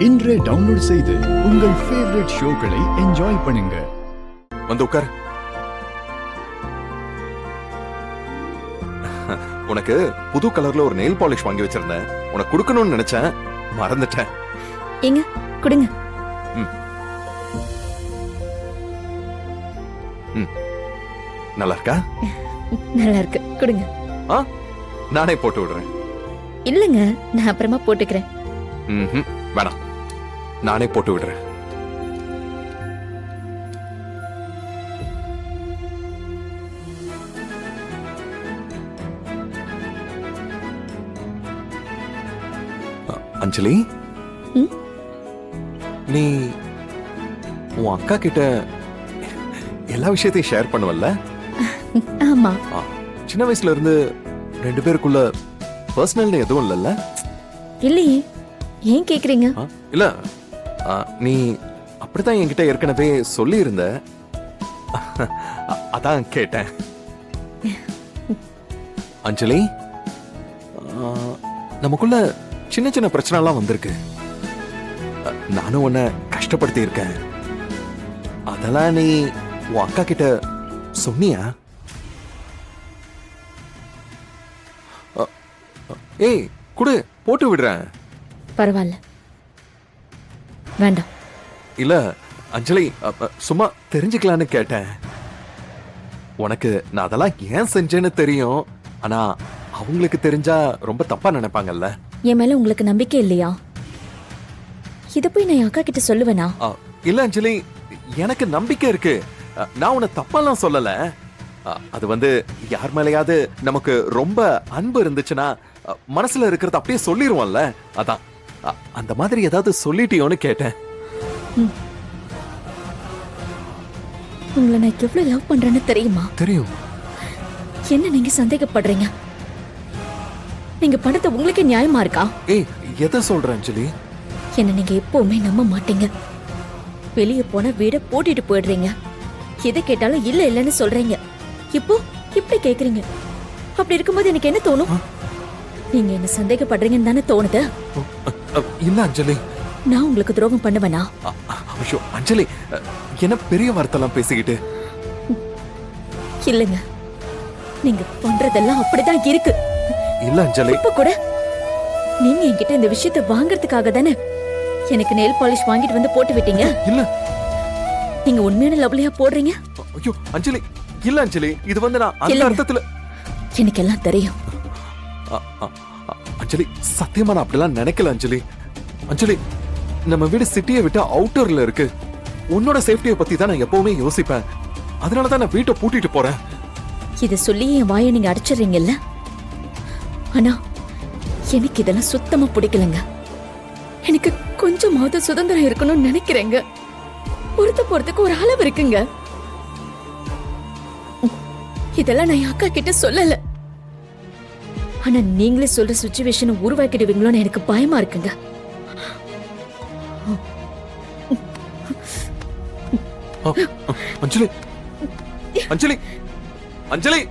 இன்றே டவுன்லோட் செய்து உங்கள் ஃபேவரட் ஷோக்களை என்ஜாய் பண்ணுங்க. வந்து உட்கார். உனக்கு புது கலர்ல ஒரு நெயில் பாலிஷ் வாங்கி வச்சிருந்தேன். உனக்கு கொடுக்கணும்னு நினைச்சேன், மறந்துட்டேன். ஏங்க கொடுங்க. நல்லா இருக்கா? நல்லா இருக்கு, கொடுங்க. நானே போட்டு விடுறேன். இல்லங்க, நான் அப்புறமா போட்டுக்கிறேன். வேணாம், நானே போட்டு விடுறேன். அஞ்சலி, நீ உன் அக்கா கிட்ட எல்லா விஷயத்தையும் ஷேர் பண்ணுவல்ல? ஆமா. சின்ன வயசுல இருந்து ரெண்டு பேருக்குள்ள பர்சனல்னு எதுவும் இல்லல்ல? இல்லையே, ஏன் கேக்குறீங்க? இல்ல, நீ அப்படித்தான் என்கிட்ட ஏற்கனவே சொல்லி இருந்த, அதான் கேட்டேன். அஞ்சலி, நமக்குள்ள சின்ன சின்ன பிரச்சனை எல்லாம் வந்திருக்கு. நானும் உன்னை கஷ்டப்படுத்தி இருக்கேன். அதெல்லாம் நீ உன் அக்கா கிட்ட சொன்னியா? ஏய் குடு, போட்டு விடுறேன். பரவாயில்ல, வேண்டாம். இல்ல அஞ்சலி, சும்மா தெரிஞ்சுக்கலான்னு கேட்டேன். உனக்கு நான் அதெல்லாம் ஏன் செஞ்சேன்னு தெரியும். ஆனா அவங்களுக்கு தெரிஞ்சா ரொம்ப தப்பா நினைப்பாங்கல்ல. என் மேல உங்களுக்கு நம்பிக்கை இல்லையா? இத போய் நான் அக்கா கிட்ட சொல்லுவேனா? இல்ல அஞ்சலி, எனக்கு நம்பிக்கை இருக்கு. நான் உன்னை தப்பாலாம் சொல்லல. அது வந்து யார் மேலேயாவது நமக்கு ரொம்ப அன்பு இருந்துச்சுன்னா மனசுல இருக்கிறது அப்படியே சொல்லிருவோம்ல. அதான் அந்த மாதிரி ஏதாவது சொல்லிட்டியோன்னு கேட்டேன். உங்களை நான் எவ்வளவு லவ் பண்றேன்னு தெரியுமா? தெரியும். என்ன நீங்க சந்தேகப்படுறீங்க? நீங்க பணத்தை உங்களுக்கே நியாயமா இருக்கா? ஏய், எதை சொல்ற அஞ்சலி? என்ன நீங்க எப்பவுமே நம்ப மாட்டீங்க. வெளியே போன வீட போட்டிட்டு போயிடுறீங்க. எதை கேட்டாலும் இல்ல இல்லன்னு சொல்றீங்க. இப்போ இப்படி கேக்குறீங்க. அப்படி இருக்கும்போது எனக்கு என்ன தோணும்? நீங்க என்ன சந்தேகப்படுறீங்கன்னு தானே தோணுது? இல்ல அஞ்சலி, நான் உங்களுக்கு துரோகம் பண்ணுவேனா? ஐயோ அஞ்சலி, என்ன பெரிய வார்த்தைலாம் பேசிக்கிட்டு. இல்லங்க, நீங்க பண்றதெல்லாம் அப்படிதான் இருக்கு. இல்ல அஞ்சலி, இப்ப கூட நீங்க என்கிட்ட இந்த விஷயத்தை வாங்குறதுக்காக தானே எனக்கு நெயில் பாலிஷ் வாங்கிட்டு வந்து போட்டு விட்டீங்க. இல்ல, நீங்க உண்மையான லவ்லியா போடுறீங்க. ஐயோ அஞ்சலி, இல்ல அஞ்சலி, இது வந்து நான் அந்த அர்த்தத்துல. எனக்கு எல்லாம் தெரியும். அஞ்சலி, சத்தியமா நான் அப்படிலாம் நினைக்கல அஞ்சலி. அஞ்சலி, நம்ம வீடு சிட்டியை விட்டு அவுட்டர்ல இருக்கு. உன்னோட சேஃப்டியை பத்தி தான் நான் எப்பவுமே யோசிப்பேன். அதனாலதான் நான் வீட்டை பூட்டிட்டு போறேன். இத சொல்லி என் வாயை நீங்க அடிச்சிடுறீங்கல்ல. ஆனா எனக்கு இதெல்லாம் சுத்தமா பிடிக்கலங்க. எனக்கு கொஞ்சமாவது சுதந்திரம் இருக்கணும்னு நினைக்கிறேங்க. பொறுத்த போறதுக்கு ஒரு அளவு இருக்குங்க. இதெல்லாம் நான் அக்கா கிட்ட சொல்லல. ஆனா நீங்களே சொல்ற சிச்சுவேஷனை உருவாக்கிடுவீங்களோன்னு எனக்கு பயமா இருக்குங்க. அஞ்சலி, அஞ்சலி, அஞ்சலி.